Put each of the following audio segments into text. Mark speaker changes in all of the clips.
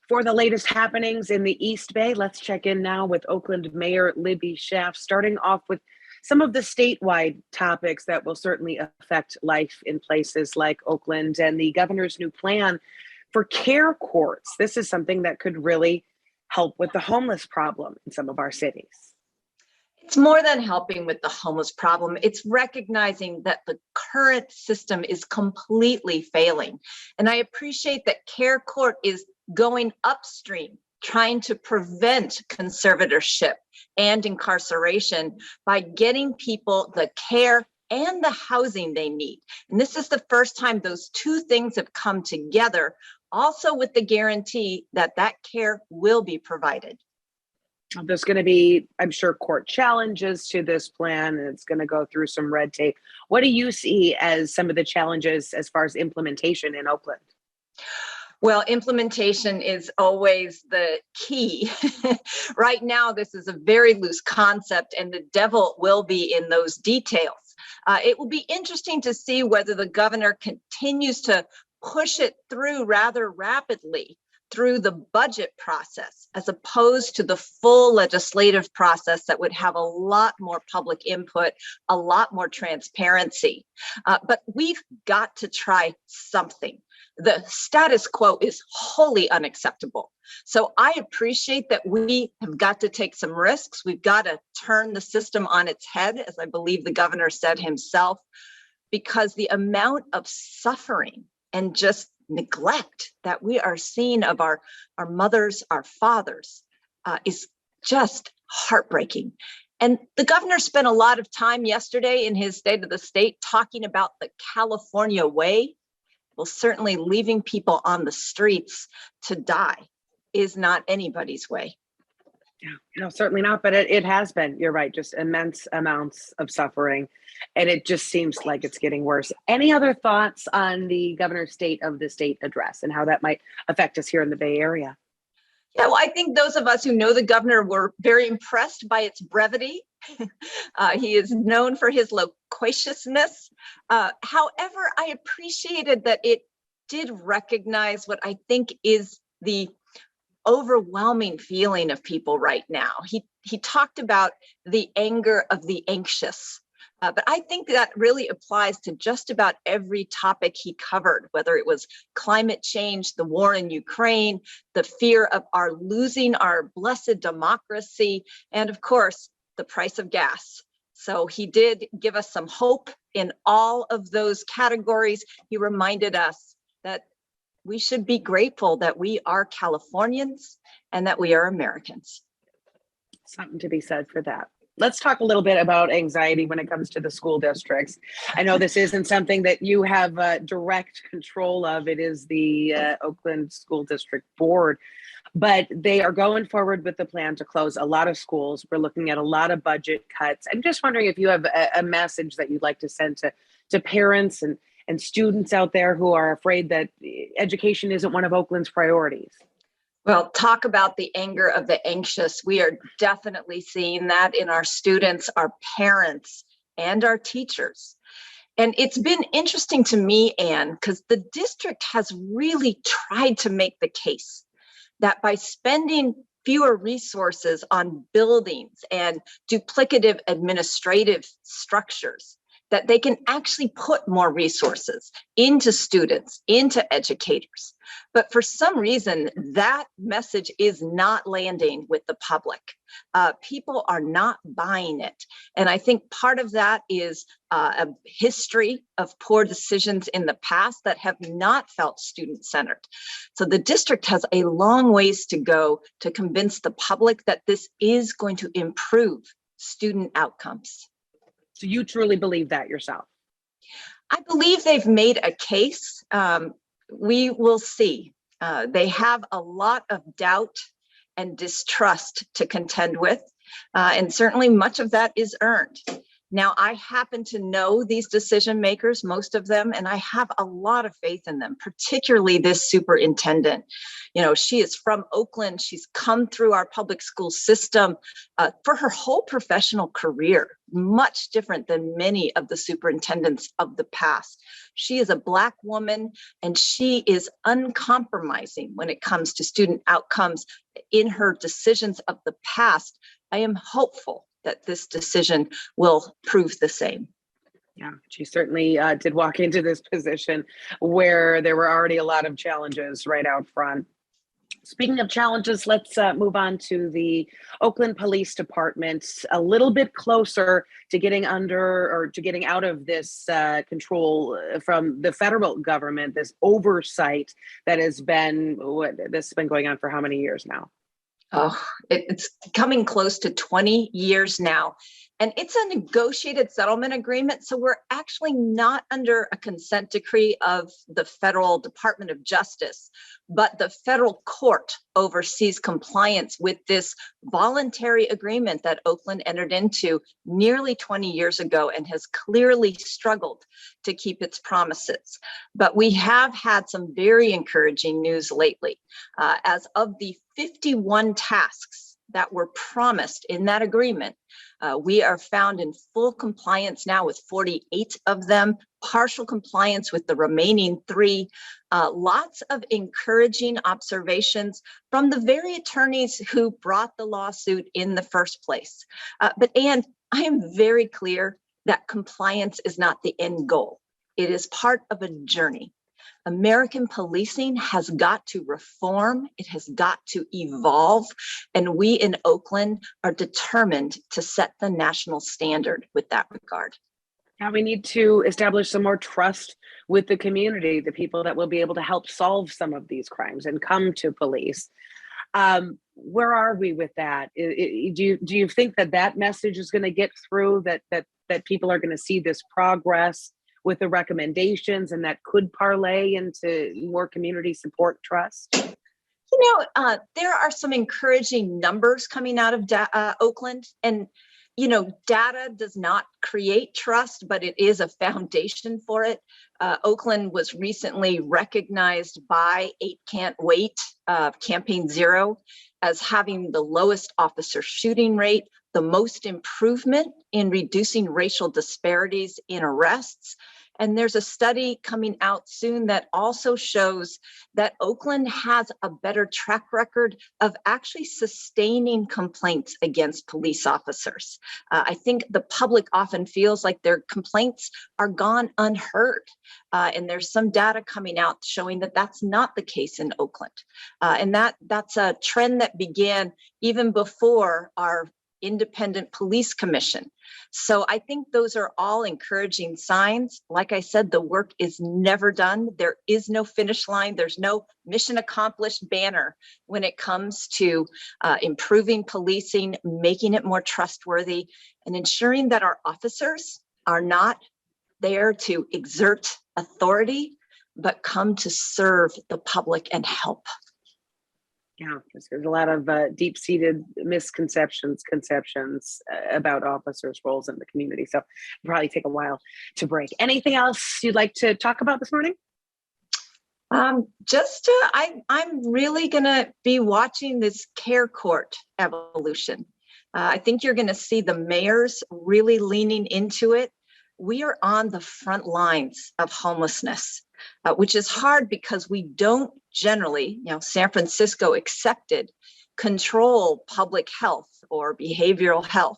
Speaker 1: For the latest happenings in the East Bay, let's check in now with Oakland Mayor Libby Schaaf, starting off with some of the statewide topics that will certainly affect life in places like Oakland and the governor's new plan for care courts. This is something that could really help with the homeless problem in some of our cities.
Speaker 2: It's more than helping with the homeless problem. It's recognizing that the current system is completely failing. And I appreciate that care court is going upstream, trying to prevent conservatorship and incarceration by getting people the care and the housing they need. And this is the first time those two things have come together, also with the guarantee that that care will be provided.
Speaker 1: There's going to be, I'm sure, court challenges to this plan, and it's going to go through some red tape. What do you see as some of the challenges as far as implementation in Oakland?
Speaker 2: Well, implementation is always the key. Right now, this is a very loose concept, and the devil will be in those details. It will be interesting to see whether the governor continues to push it through rather rapidly through the budget process, as opposed to the full legislative process that would have a lot more public input, a lot more transparency. But we've got to try something. The status quo is wholly unacceptable. So I appreciate that we have got to take some risks. We've got to turn the system on its head, as I believe the governor said himself, because the amount of suffering and just neglect that we are seeing of our mothers, our fathers, is just heartbreaking. And the governor spent a lot of time yesterday in his State of the State talking about the California way. Well, certainly leaving people on the streets to die is not anybody's way.
Speaker 1: Yeah, no, certainly not. But it has been, you're right, just immense amounts of suffering. And it just seems like it's getting worse. Any other thoughts on the governor's State of the State address and how that might affect us here in the Bay Area?
Speaker 2: Yeah, well, I think those of us who know the governor were very impressed by its brevity. He is known for his loquaciousness. However, I appreciated that it did recognize what I think is the overwhelming feeling of people right now. He talked about the anger of the anxious. But I think that really applies to just about every topic he covered, whether it was climate change, the war in Ukraine, the fear of our losing our blessed democracy, and of course, the price of gas. So he did give us some hope in all of those categories. He reminded us that we should be grateful that we are Californians and that we are Americans.
Speaker 1: Something to be said for that. Let's talk a little bit about anxiety when it comes to the school districts. I know this isn't something that you have direct control of. It is the Oakland School District Board, but they are going forward with the plan to close a lot of schools. We're looking at a lot of budget cuts. I'm just wondering if you have a message that you'd like to send to parents and students out there who are afraid that education isn't one of Oakland's priorities.
Speaker 2: Well, talk about the anger of the anxious. We are definitely seeing that in our students, our parents, and our teachers. And it's been interesting to me, Anne, because the district has really tried to make the case that by spending fewer resources on buildings and duplicative administrative structures, that they can actually put more resources into students, into educators. But for some reason, that message is not landing with the public. People are not buying it. And I think part of that is a history of poor decisions in the past that have not felt student-centered. So the district has a long ways to go to convince the public that this is going to improve student outcomes.
Speaker 1: So you truly believe that yourself?
Speaker 2: I believe they've made a case. We will see. They have a lot of doubt and distrust to contend with, and certainly much of that is earned. Now, I happen to know these decision makers, most of them, and I have a lot of faith in them, particularly this superintendent. You know, she is from Oakland. She's come through our public school system for her whole professional career, much different than many of the superintendents of the past. She is a Black woman, and she is uncompromising when it comes to student outcomes in her decisions of the past. I am hopeful that this decision will prove the same.
Speaker 1: Yeah, she certainly did walk into this position where there were already a lot of challenges right out front. Speaking of challenges, let's move on to the Oakland Police Department, a little bit closer to getting out of this control from the federal government, this oversight that has been, this has been going on for how many years now?
Speaker 2: Oh, it's coming close to 20 years now. And it's a negotiated settlement agreement. So we're actually not under a consent decree of the Federal Department of Justice, but the federal court oversees compliance with this voluntary agreement that Oakland entered into nearly 20 years ago and has clearly struggled to keep its promises. But we have had some very encouraging news lately. As of the 51 tasks that were promised in that agreement, we are found in full compliance now with 48 of them, partial compliance with the remaining 3. Lots of encouraging observations from the very attorneys who brought the lawsuit in the first place. But Anne, I am very clear that compliance is not the end goal. It is part of a journey. American policing has got to reform, it has got to evolve, and we in Oakland are determined to set the national standard with that regard.
Speaker 1: Now we need to establish some more trust with the community, the people that will be able to help solve some of these crimes and come to police. Where are we with that? Do you think that message is going to get through, that people are going to see this progress with the recommendations, and that could parlay into more community support trust?
Speaker 2: You know, there are some encouraging numbers coming out of Oakland, and you know, data does not create trust, but it is a foundation for it. Oakland was recently recognized by 8 Can't Wait, Campaign Zero, as having the lowest officer shooting rate, the most improvement in reducing racial disparities in arrests. And there's a study coming out soon that also shows that Oakland has a better track record of actually sustaining complaints against police officers. I think the public often feels like their complaints are gone unheard. And there's some data coming out showing that that's not the case in Oakland. And that's a trend that began even before our independent police commission. So I think those are all encouraging signs. Like I said, the work is never done. There is no finish line. There's no mission accomplished banner when it comes to improving policing, making it more trustworthy, and ensuring that our officers are not there to exert authority, but come to serve the public and help.
Speaker 1: Yeah, there's a lot of deep-seated conceptions about officers' roles in the community. So it'll probably take a while to break. Anything else you'd like to talk about this morning?
Speaker 2: I'm really going to be watching this care court evolution. I think you're going to see the mayors really leaning into it. We are on the front lines of homelessness, which is hard because we don't generally, San Francisco accepted, control public health or behavioral health,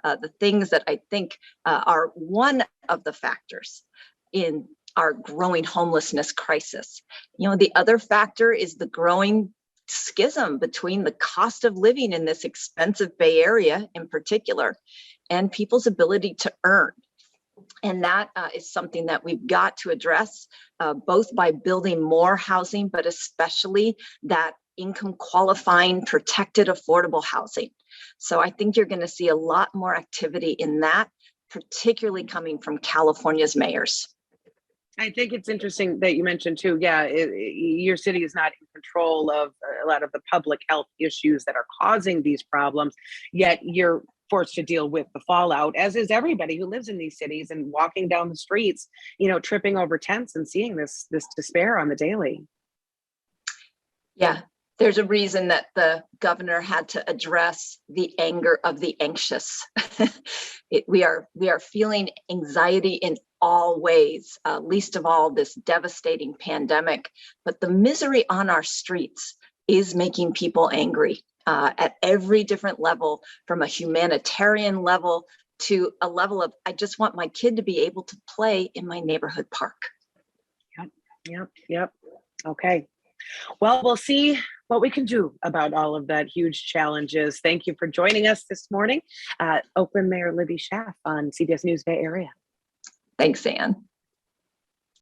Speaker 2: the things that I think are one of the factors in our growing homelessness crisis. The other factor is the growing schism between the cost of living in this expensive Bay Area in particular and people's ability to earn. And that is something that we've got to address, both by building more housing, but especially that income qualifying, protected, affordable housing. So I think you're going to see a lot more activity in that, particularly coming from California's mayors.
Speaker 1: I think it's interesting that you mentioned too, your city is not in control of a lot of the public health issues that are causing these problems, yet you're forced to deal with the fallout, as is everybody who lives in these cities and walking down the streets, tripping over tents and seeing this despair on the daily.
Speaker 2: Yeah, there's a reason that the governor had to address the anger of the anxious. We are feeling anxiety in all ways, least of all this devastating pandemic. But the misery on our streets is making people angry at every different level, from a humanitarian level to a level of, I just want my kid to be able to play in my neighborhood park.
Speaker 1: Yep. Okay. Well, we'll see what we can do about all of that huge challenges. Thank you for joining us this morning. Oakland Mayor Libby Schaaf on CBS News Bay Area.
Speaker 2: Thanks, Ann.